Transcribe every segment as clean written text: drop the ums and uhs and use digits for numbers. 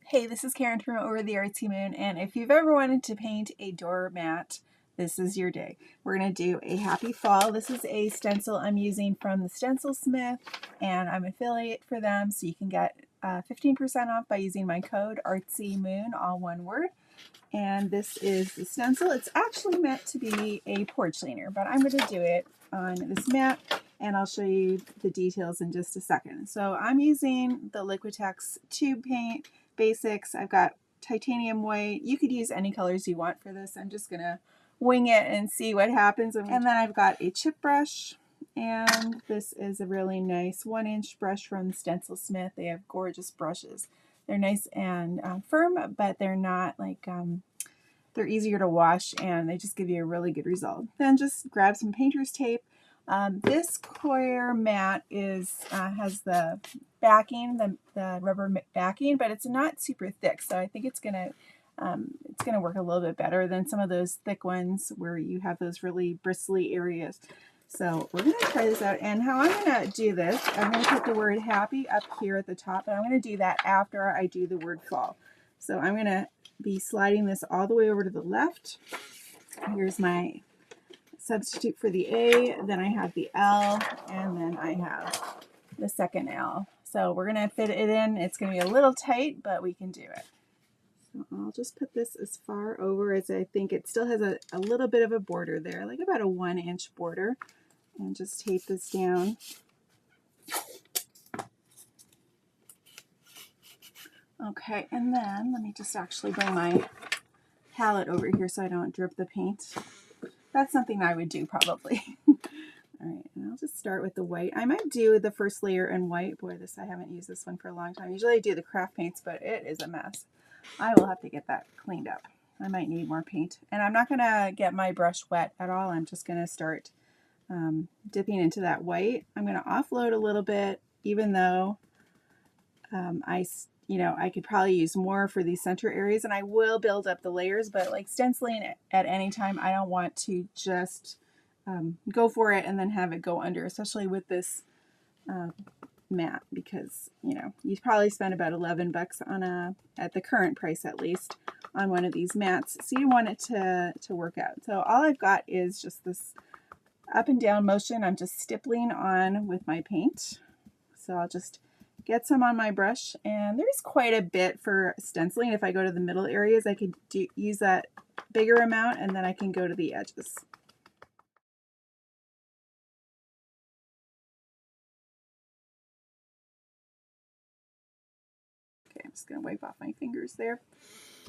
Hey, this is Karen from Over the Artsy Moon, and if you've ever wanted to paint a doormat, this is your day. We're going to do a happy fall. This is a stencil I'm using from the Stencil Smith, and I'm an affiliate for them, so you can get 15% off by using my code ARTSYMOON, all one word. And this is the stencil. It's actually meant to be a porch-leaner, but I'm going to do it on this mat, and I'll show you the details in just a second. So I'm using the Liquitex tube paint basics. I've got titanium white. You could use any colors you want for this. I'm just going to wing it and see what happens. And then I've got a chip brush, and this is a really nice 1-inch brush from Stencil Smith. They have gorgeous brushes. They're nice and firm, but they're not like, they're easier to wash, and they just give you a really good result. Then just grab some painter's tape. This coir mat has the backing, the rubber backing, but it's not super thick, so I think it's gonna work a little bit better than some of those thick ones where you have those really bristly areas. So we're going to try this out, and how I'm going to do this, I'm going to put the word happy up here at the top, and I'm going to do that after I do the word fall. So I'm going to be sliding this all the way over to the left. Here's my substitute for the A, then I have the L, and then I have the second L. So we're going to fit it in. It's going to be a little tight, but we can do it. So I'll just put this as far over as I think it still has a little bit of a border there, like about a 1-inch border. And just tape this down. Okay, and then let me just actually bring my palette over here so I don't drip the paint. That's something I would do probably. All right, and I'll just start with the white. I might do the first layer in white. Boy, I haven't used this one for a long time. Usually I do the craft paints, but it is a mess. I will have to get that cleaned up. I might need more paint. And I'm not gonna get my brush wet at all. I'm just gonna start dipping into that white. I'm going to offload a little bit, even though I could probably use more for these center areas, and I will build up the layers, but like stenciling at any time, I don't want to just go for it and then have it go under, especially with this mat, because you probably spend about $11 on at the current price at least, on one of these mats, so you want it to work out. So all I've got is just this up and down motion. I'm just stippling on with my paint. So I'll just get some on my brush, and there's quite a bit for stenciling. If I go to the middle areas, I could use that bigger amount, and then I can go to the edges. Okay, I'm just going to wipe off my fingers there.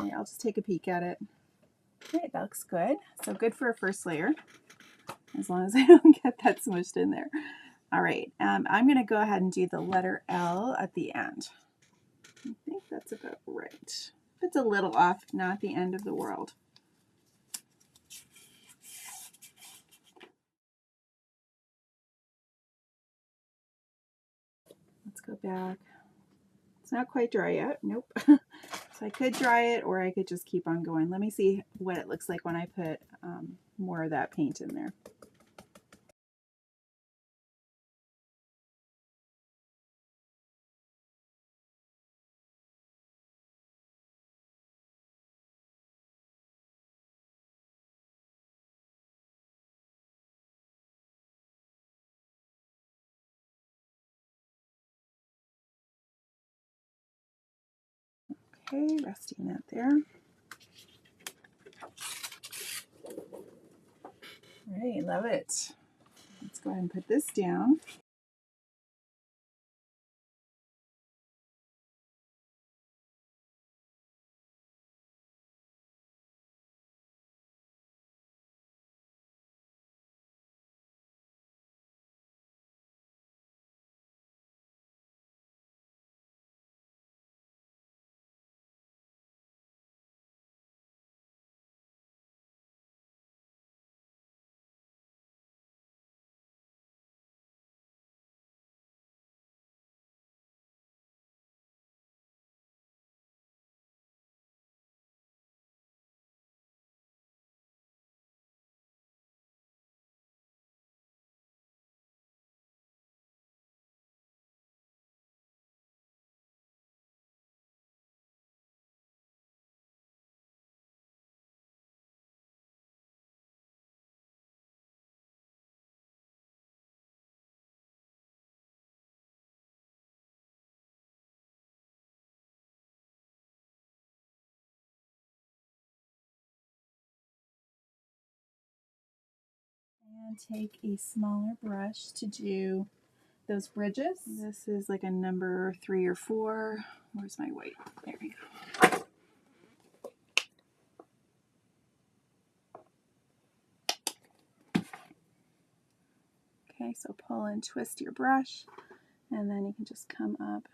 Okay, I'll just take a peek at it. Okay, that looks good. So good for a first layer, as long as I don't get that smushed in there. All right, I'm going to go ahead and do the letter L at the end. I think that's about right. If it's a little off, not the end of the world. Let's go back. It's not quite dry yet. Nope. So I could dry it, or I could just keep on going. Let me see what it looks like when I put more of that paint in there. Okay, resting that there. All right, love it. Let's go ahead and put this down. And take a smaller brush to do those bridges. This is like a number 3 or 4. Where's my white? There we go. Okay, so pull and twist your brush, and then you can just come up.